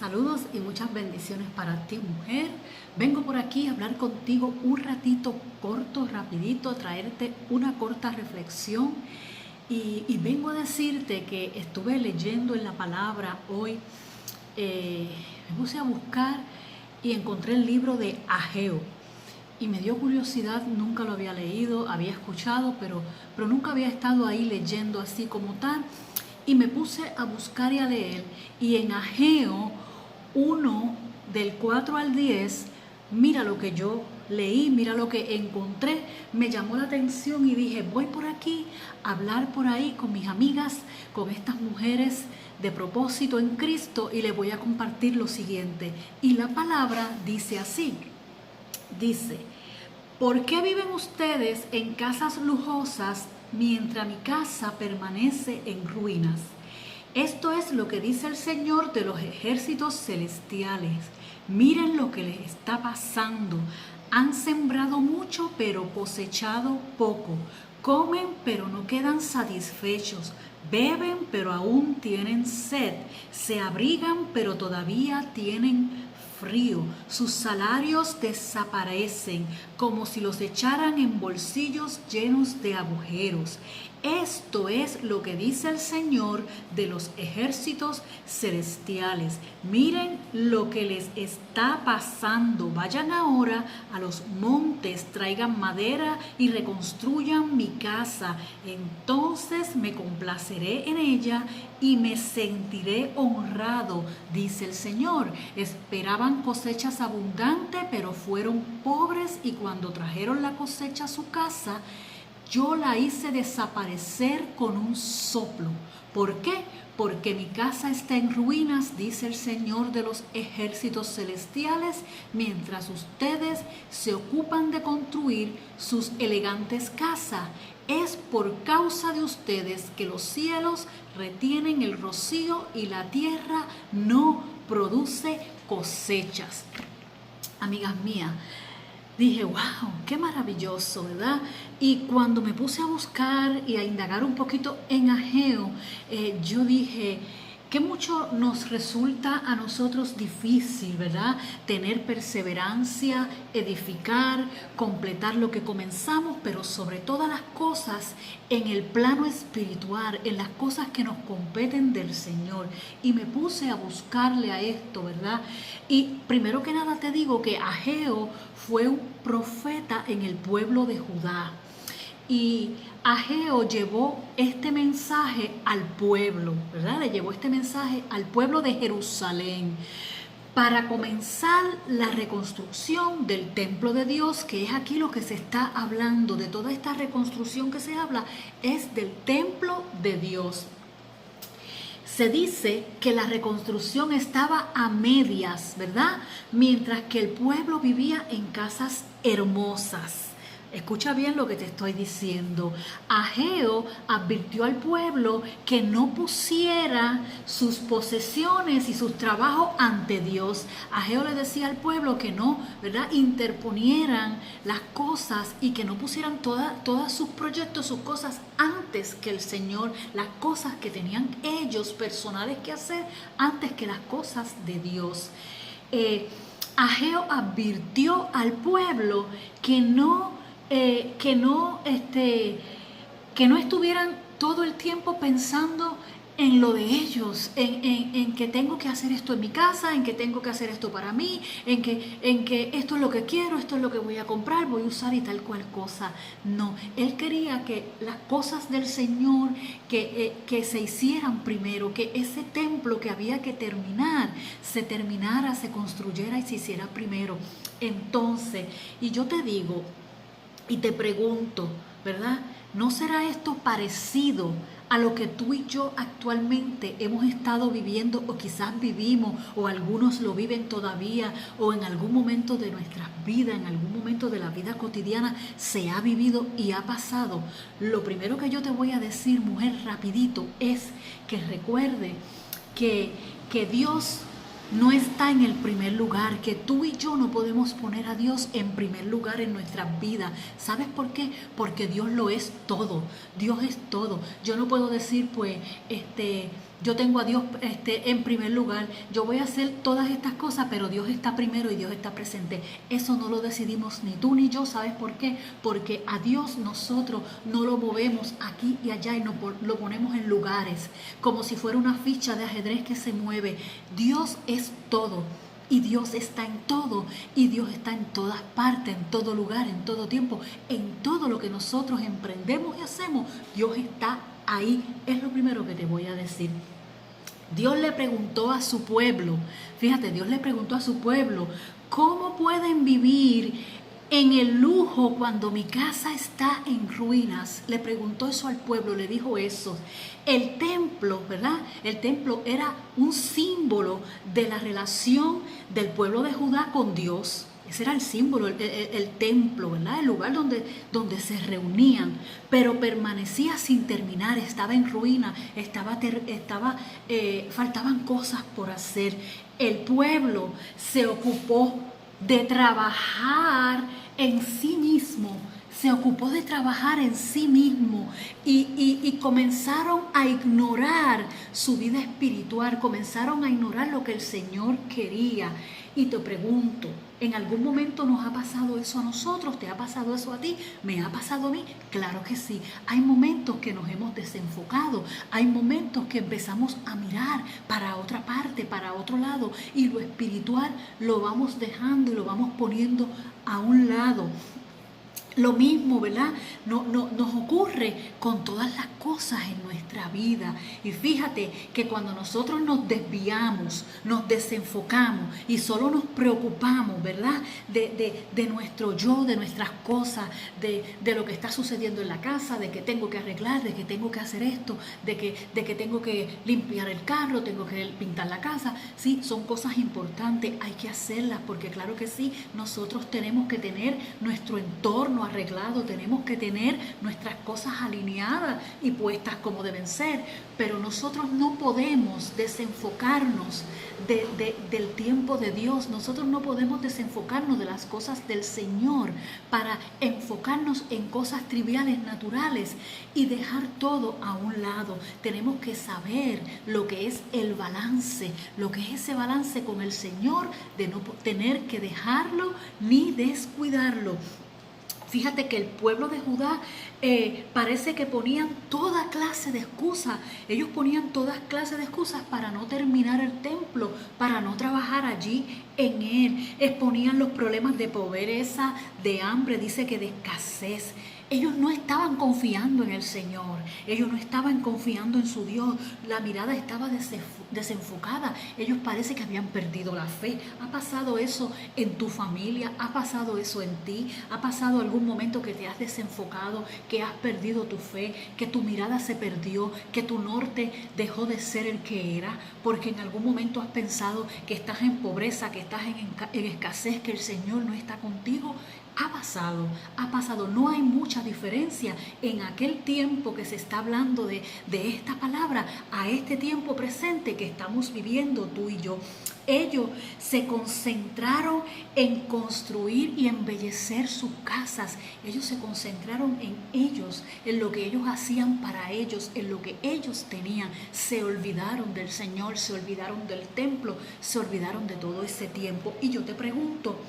Saludos y muchas bendiciones para ti, mujer. Vengo por aquí a hablar contigo un ratito corto, rapidito, a traerte una corta reflexión. Y vengo a decirte que estuve leyendo en la palabra hoy, me puse a buscar y encontré el libro de Ageo. Y me dio curiosidad, nunca lo había leído, había escuchado, pero nunca había estado ahí leyendo así como tal. Y me puse a buscar y a leer. Y en Ageo 1, del 4 al 10, mira lo que yo leí, mira lo que encontré, me llamó la atención y dije, voy por aquí a hablar por ahí con mis amigas, con estas mujeres de propósito en Cristo, y les voy a compartir lo siguiente. Y la palabra dice así, dice: ¿por qué viven ustedes en casas lujosas mientras mi casa permanece en ruinas? Esto es lo que dice el Señor de los ejércitos celestiales. Miren lo que les está pasando. Han sembrado mucho, pero cosechado poco. Comen, pero no quedan satisfechos. Beben, pero aún tienen sed. Se abrigan, pero todavía tienen frío. Sus salarios desaparecen como si los echaran en bolsillos llenos de agujeros. Esto es lo que dice el Señor de los ejércitos celestiales. Miren lo que les está pasando. Vayan ahora a los montes, traigan madera y reconstruyan mi casa. Entonces me complaceré en ella y me sentiré honrado, dice el Señor. Esperaban cosechas abundantes, pero fueron pobres, y cuando trajeron la cosecha a su casa, yo la hice desaparecer con un soplo. ¿Por qué? Porque mi casa está en ruinas, dice el Señor de los ejércitos celestiales, mientras ustedes se ocupan de construir sus elegantes casas. Es por causa de ustedes que los cielos retienen el rocío y la tierra no produce cosechas. Amigas mías, dije, wow, qué maravilloso, ¿verdad? Y cuando me puse a buscar y a indagar un poquito en Ageo, yo dije, que mucho nos resulta a nosotros difícil, ¿verdad? Tener perseverancia, edificar, completar lo que comenzamos, pero sobre todas las cosas en el plano espiritual, en las cosas que nos competen del Señor. Y me puse a buscarle a esto, ¿verdad? Y primero que nada te digo que Ageo fue un profeta en el pueblo de Judá. Y Ageo llevó este mensaje al pueblo, ¿verdad? Le llevó este mensaje al pueblo de Jerusalén para comenzar la reconstrucción del templo de Dios, que es aquí lo que se está hablando. De toda esta reconstrucción que se habla es del templo de Dios. Se dice que la reconstrucción estaba a medias, ¿verdad? Mientras que el pueblo vivía en casas hermosas. Escucha bien lo que te estoy diciendo. Ageo advirtió al pueblo que no pusiera sus posesiones y sus trabajos ante Dios. Ageo le decía al pueblo que no, ¿verdad?, interponieran las cosas y que no pusieran todos sus proyectos, sus cosas antes que el Señor, las cosas que tenían ellos personales que hacer antes que las cosas de Dios. Ageo advirtió al pueblo que no estuvieran todo el tiempo pensando en lo de ellos, en que tengo que hacer esto en mi casa, en que tengo que hacer esto para mí, en que esto es lo que quiero, esto es lo que voy a comprar, voy a usar y tal cual cosa. No, él quería que las cosas del Señor que se hicieran primero, que ese templo que había que terminar, se terminara, se construyera y se hiciera primero. Entonces, y yo te digo, y te pregunto, ¿verdad? ¿No será esto parecido a lo que tú y yo actualmente hemos estado viviendo, o quizás vivimos, o algunos lo viven todavía, o en algún momento de nuestras vidas, en algún momento de la vida cotidiana se ha vivido y ha pasado? Lo primero que yo te voy a decir, mujer, rapidito, es que recuerde que Dios no está en el primer lugar, que tú y yo no podemos poner a Dios en primer lugar en nuestras vidas. ¿Sabes por qué? Porque Dios lo es todo. Dios es todo. Yo no puedo decir, pues, yo tengo a Dios en primer lugar, yo voy a hacer todas estas cosas, pero Dios está primero y Dios está presente. Eso no lo decidimos ni tú ni yo, ¿sabes por qué? Porque a Dios nosotros no lo movemos aquí y allá y lo ponemos en lugares, como si fuera una ficha de ajedrez que se mueve. Dios es todo. Y Dios está en todo, y Dios está en todas partes, en todo lugar, en todo tiempo, en todo lo que nosotros emprendemos y hacemos. Dios está ahí. Es lo primero que te voy a decir. Dios le preguntó a su pueblo, fíjate, Dios le preguntó a su pueblo, ¿cómo pueden vivir en el lujo cuando mi casa está en ruinas? Le preguntó eso al pueblo, le dijo eso. El templo, ¿verdad? El templo era un símbolo de la relación del pueblo de Judá con Dios. Ese era el símbolo, el templo, ¿verdad? El lugar donde se reunían, pero permanecía sin terminar, estaba en ruina, faltaban cosas por hacer. El pueblo se ocupó de trabajar en sí mismo, se ocupó de trabajar en sí mismo y comenzaron a ignorar su vida espiritual, comenzaron a ignorar lo que el Señor quería. Y te pregunto, ¿en algún momento nos ha pasado eso a nosotros? ¿Te ha pasado eso a ti? ¿Me ha pasado a mí? Claro que sí. Hay momentos que nos hemos desenfocado, hay momentos que empezamos a mirar para otra parte, para otro lado, y lo espiritual lo vamos dejando y lo vamos poniendo a un lado. Lo mismo, ¿verdad? Nos ocurre con todas las cosas en nuestra vida. Y fíjate que cuando nosotros nos desviamos, nos desenfocamos y solo nos preocupamos, ¿verdad? De nuestro yo, de nuestras cosas, de lo que está sucediendo en la casa, de que tengo que arreglar, de que tengo que hacer esto, de que tengo que limpiar el carro, tengo que pintar la casa. Sí, son cosas importantes, hay que hacerlas porque claro que sí, nosotros tenemos que tener nuestro entorno arreglado, tenemos que tener nuestras cosas alineadas y puestas como deben ser, pero nosotros no podemos desenfocarnos del tiempo de Dios, nosotros no podemos desenfocarnos de las cosas del Señor para enfocarnos en cosas triviales, naturales y dejar todo a un lado. Tenemos que saber lo que es el balance, lo que es ese balance con el Señor, de no tener que dejarlo ni descuidarlo. Fíjate que el pueblo de Judá parece que ponían toda clase de excusas. Ellos ponían todas clases de excusas para no terminar el templo, para no trabajar allí en él. Exponían los problemas de pobreza, de hambre, dice que de escasez. Ellos no estaban confiando en el Señor, ellos no estaban confiando en su Dios, la mirada estaba desenfocada, ellos parece que habían perdido la fe. ¿Ha pasado eso en tu familia? ¿Ha pasado eso en ti? ¿Ha pasado algún momento que te has desenfocado, que has perdido tu fe, que tu mirada se perdió, que tu norte dejó de ser el que era? Porque en algún momento has pensado que estás en pobreza, que estás en escasez, que el Señor no está contigo. Ha pasado, no hay mucha diferencia en aquel tiempo que se está hablando de esta palabra a este tiempo presente que estamos viviendo tú y yo. Ellos se concentraron en construir y embellecer sus casas. Ellos se concentraron en ellos, en lo que ellos hacían para ellos, en lo que ellos tenían. Se olvidaron del Señor, se olvidaron del templo, se olvidaron de todo ese tiempo. Y yo te pregunto,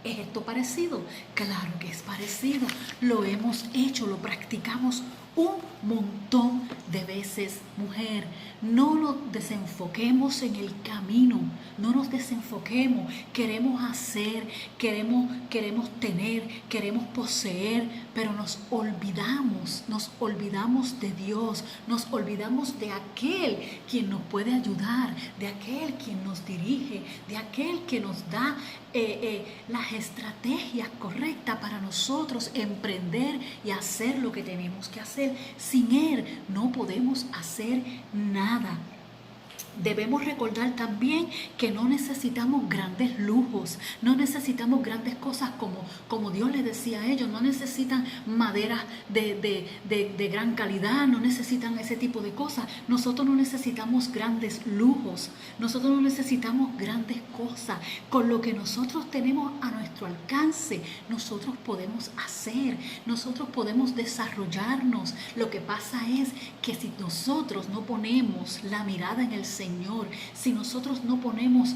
¿es esto parecido? Claro que es parecido. Lo hemos hecho, lo practicamos un montón de veces, mujer. No nos desenfoquemos en el camino, no nos desenfoquemos. Queremos hacer, queremos tener, queremos poseer, pero nos olvidamos de Dios, nos olvidamos de aquel quien nos puede ayudar, de aquel quien nos dirige, de aquel que nos da las estrategias correctas para nosotros emprender y hacer lo que tenemos que hacer. Sin Él no podemos hacer nada. Debemos recordar también que no necesitamos grandes lujos, no necesitamos grandes cosas como Dios les decía a ellos, no necesitan maderas de gran calidad, no necesitan ese tipo de cosas. Nosotros no necesitamos grandes lujos, nosotros no necesitamos grandes cosas. Con lo que nosotros tenemos a nuestro alcance, nosotros podemos hacer, nosotros podemos desarrollarnos. Lo que pasa es que si nosotros no ponemos la mirada en el Señor, si nosotros no ponemos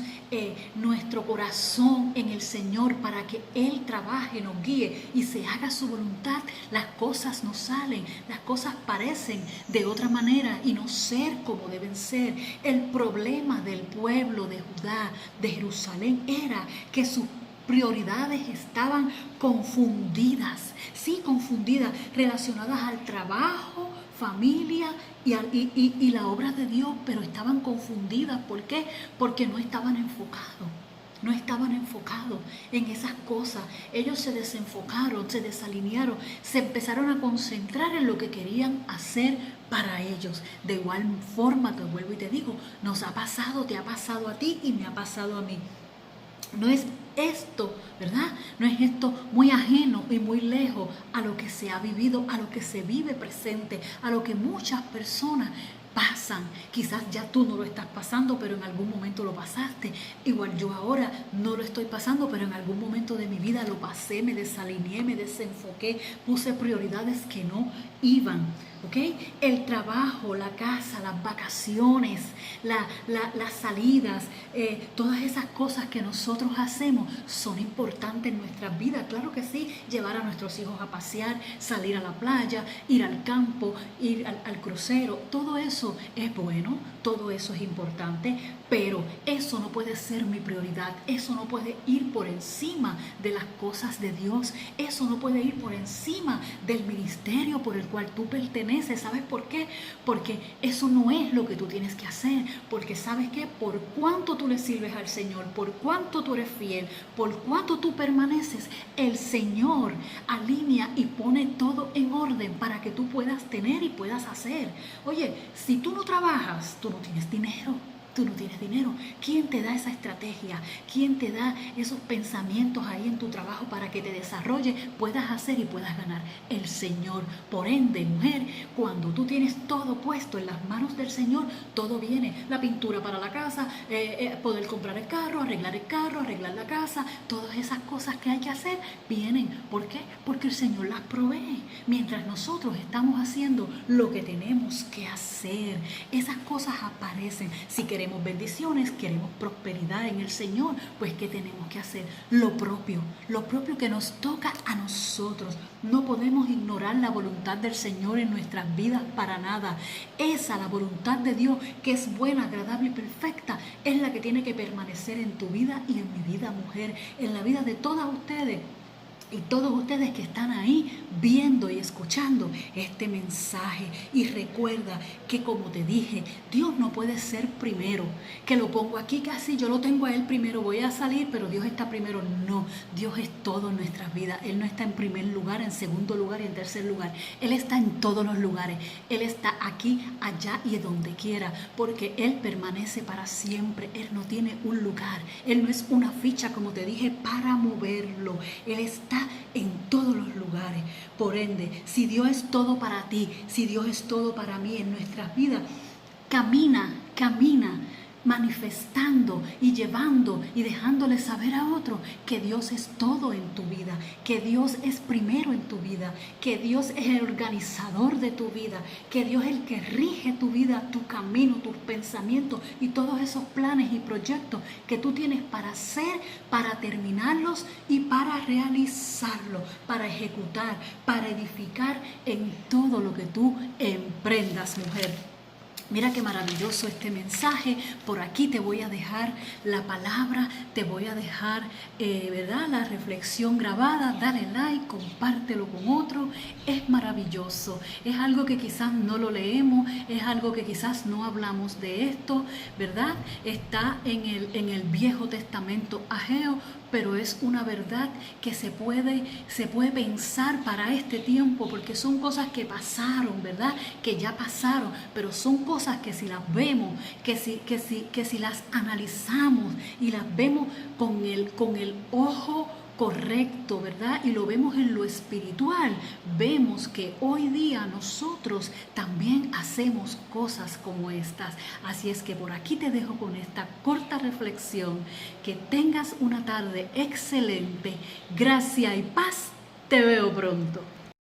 nuestro corazón en el Señor para que Él trabaje, nos guíe y se haga su voluntad, las cosas no salen, las cosas parecen de otra manera y no ser como deben ser. El problema del pueblo de Judá, de Jerusalén, era que sus prioridades estaban confundidas, sí, confundidas, relacionadas al trabajo, familia y la obra de Dios, pero estaban confundidas. ¿Por qué? Porque no estaban enfocados. No estaban enfocados en esas cosas. Ellos se desenfocaron, se desalinearon, se empezaron a concentrar en lo que querían hacer para ellos. De igual forma, te vuelvo y te digo, nos ha pasado, te ha pasado a ti y me ha pasado a mí. No es esto, ¿verdad? No es esto muy ajeno y muy lejos a lo que se ha vivido, a lo que se vive presente, a lo que muchas personas pasan. Quizás ya tú no lo estás pasando, pero en algún momento lo pasaste. Igual yo ahora no lo estoy pasando, pero en algún momento de mi vida lo pasé, me desalineé, me desenfoqué, puse prioridades que no iban. ¿Ok? El trabajo, la casa, las vacaciones, las salidas, todas esas cosas que nosotros hacemos son importantes en nuestras vidas. Claro que sí, llevar a nuestros hijos a pasear, salir a la playa, ir al campo, ir al crucero, todo eso es bueno, todo eso es importante, pero eso no puede ser mi prioridad, eso no puede ir por encima de las cosas de Dios, eso no puede ir por encima del ministerio por el cual tú perteneces. ¿Sabes por qué? Porque eso no es lo que tú tienes que hacer, porque ¿sabes qué? Por cuánto tú le sirves al Señor, por cuánto tú eres fiel, por cuánto tú permaneces, el Señor alinea y pone todo en orden para que tú puedas tener y puedas hacer. Oye, si tú no trabajas, tú no tienes dinero. Tú no tienes dinero. ¿Quién te da esa estrategia? ¿Quién te da esos pensamientos ahí en tu trabajo para que te desarrolle, puedas hacer y puedas ganar? El Señor. Por ende, mujer, cuando tú tienes todo puesto en las manos del Señor, todo viene. La pintura para la casa, poder comprar el carro, arreglar la casa, todas esas cosas que hay que hacer, vienen. ¿Por qué? Porque el Señor las provee. Mientras nosotros estamos haciendo lo que tenemos que hacer, esas cosas aparecen. Si queremos bendiciones, queremos prosperidad en el Señor, pues ¿qué tenemos que hacer? Lo propio que nos toca a nosotros. No podemos ignorar la voluntad del Señor en nuestras vidas para nada. Esa, la voluntad de Dios, que es buena, agradable y perfecta, es la que tiene que permanecer en tu vida y en mi vida, mujer, en la vida de todas ustedes. Y todos ustedes que están ahí viendo y escuchando este mensaje. Y recuerda que, como te dije, Dios no puede ser primero. Que lo pongo aquí casi, yo lo tengo a Él primero, voy a salir, pero Dios está primero. No, Dios es todo en nuestras vidas. Él no está en primer lugar, en segundo lugar y en tercer lugar. Él está en todos los lugares. Él está aquí, allá y donde quiera, porque Él permanece para siempre. Él no tiene un lugar. Él no es una ficha, como te dije, para moverlo. Él está en todos los lugares. Por ende, si Dios es todo para ti, si Dios es todo para mí en nuestras vidas, camina manifestando y llevando y dejándole saber a otro que Dios es todo en tu vida, que Dios es primero en tu vida, que Dios es el organizador de tu vida, que Dios es el que rige tu vida, tu camino, tus pensamientos y todos esos planes y proyectos que tú tienes para hacer, para terminarlos y para realizarlos, para ejecutar, para edificar en todo lo que tú emprendas, mujer. Mira qué maravilloso este mensaje. Por aquí te voy a dejar la palabra, te voy a dejar, ¿verdad?, la reflexión grabada. Dale like, compártelo con otro. Es maravilloso. Es algo que quizás no lo leemos, es algo que quizás no hablamos de esto, ¿verdad? Está en el Viejo Testamento Ageo, pero es una verdad que se puede pensar para este tiempo, porque son cosas que pasaron, ¿verdad? Que ya pasaron, pero son cosas que si las vemos, que si las analizamos y las vemos con el ojo correcto, ¿verdad? Y lo vemos en lo espiritual, vemos que hoy día nosotros también hacemos cosas como estas. Así es que por aquí te dejo con esta corta reflexión. Que tengas una tarde excelente. Gracia y paz. Te veo pronto.